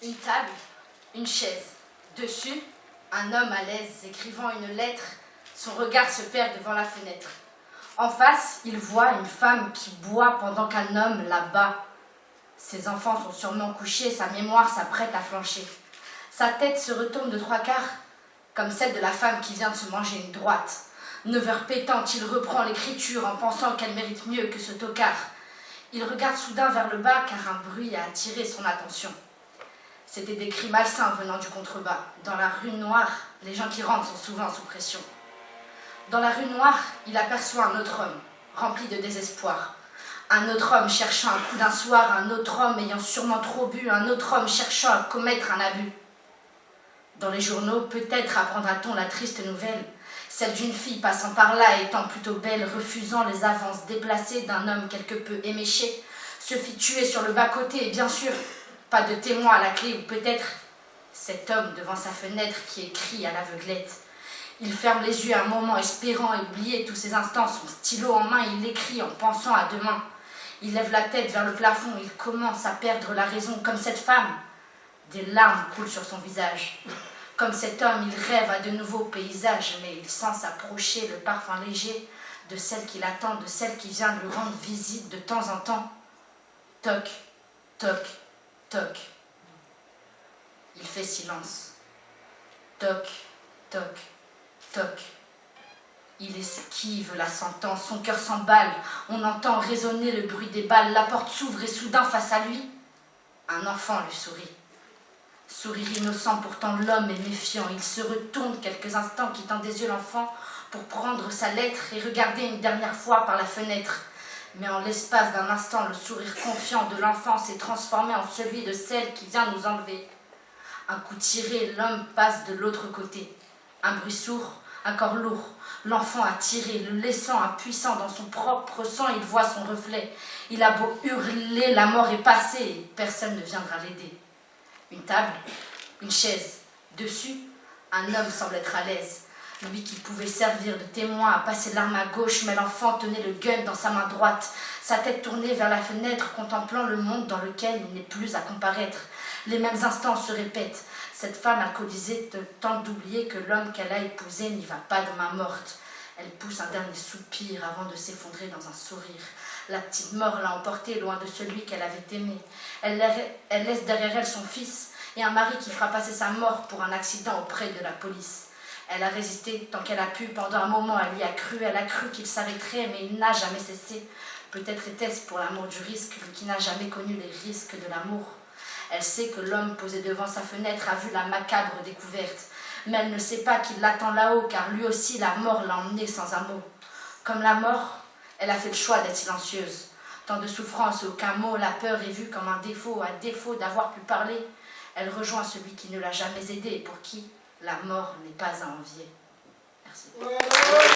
Une table, une chaise. Dessus, un homme à l'aise écrivant une lettre. Son regard se perd devant la fenêtre. En face, il voit une femme qui boit pendant qu'un homme la bat. Ses enfants sont sûrement couchés, sa mémoire s'apprête à flancher. Sa tête se retourne de 3/4, comme celle de la femme qui vient de se manger une droite. 9 heures pétantes, il reprend l'écriture en pensant qu'elle mérite mieux que ce tocard. Il regarde soudain vers le bas car un bruit a attiré son attention. C'était des cris malsains venant du contrebas. Dans la rue noire, les gens qui rentrent sont souvent sous pression. Dans la rue noire, il aperçoit un autre homme, rempli de désespoir. Un autre homme cherchant un coup d'un soir, un autre homme ayant sûrement trop bu, un autre homme cherchant à commettre un abus. Dans les journaux, peut-être apprendra-t-on la triste nouvelle, celle d'une fille passant par là étant plutôt belle, refusant les avances déplacées d'un homme quelque peu éméché, se fit tuer sur le bas-côté et bien sûr, pas de témoin à la clé ou peut-être cet homme devant sa fenêtre qui écrit à l'aveuglette. Il ferme les yeux un moment, espérant oublier tous ces instants. Son stylo en main, il écrit en pensant à demain. Il lève la tête vers le plafond, il commence à perdre la raison. Comme cette femme, des larmes coulent sur son visage. Comme cet homme, il rêve à de nouveaux paysages, mais il sent s'approcher le parfum léger de celle qui l'attend, de celle qui vient lui rendre visite de temps en temps. Toc, toc, toc. Il fait silence. Toc, toc, toc. Il esquive la sentence, son cœur s'emballe. On entend résonner le bruit des balles. La porte s'ouvre et soudain, face à lui, un enfant lui sourit. Sourire innocent, pourtant l'homme est méfiant. Il se retourne quelques instants, quittant des yeux l'enfant pour prendre sa lettre et regarder une dernière fois par la fenêtre. Mais en l'espace d'un instant, le sourire confiant de l'enfant s'est transformé en celui de celle qui vient nous enlever. Un coup tiré, l'homme passe de l'autre côté. Un bruit sourd, un corps lourd. L'enfant a tiré, le laissant impuissant dans son propre sang, il voit son reflet. Il a beau hurler, la mort est passée et personne ne viendra l'aider. Une table, une chaise. Dessus, un homme semble être à l'aise. Lui qui pouvait servir de témoin a passé l'arme à gauche, mais l'enfant tenait le gun dans sa main droite, sa tête tournée vers la fenêtre, contemplant le monde dans lequel il n'est plus à comparaître. Les mêmes instants se répètent. Cette femme alcoolisée tente d'oublier que l'homme qu'elle a épousé n'y va pas de main morte. Elle pousse un dernier soupir avant de s'effondrer dans un sourire. La petite mort l'a emportée loin de celui qu'elle avait aimé. Elle laisse derrière elle son fils et un mari qui fera passer sa mort pour un accident auprès de la police. Elle a résisté tant qu'elle a pu. Pendant un moment, elle y a cru. Elle a cru qu'il s'arrêterait, mais il n'a jamais cessé. Peut-être était-ce pour l'amour du risque, lui qui n'a jamais connu les risques de l'amour. Elle sait que l'homme posé devant sa fenêtre a vu la macabre découverte. Mais elle ne sait pas qu'il l'attend là-haut, car lui aussi, la mort l'a emmené sans un mot. Comme la mort, elle a fait le choix d'être silencieuse. Tant de souffrance, aucun mot, la peur est vue comme un défaut. À défaut d'avoir pu parler, elle rejoint celui qui ne l'a jamais aidée et pour qui la mort n'est pas à envier. Merci.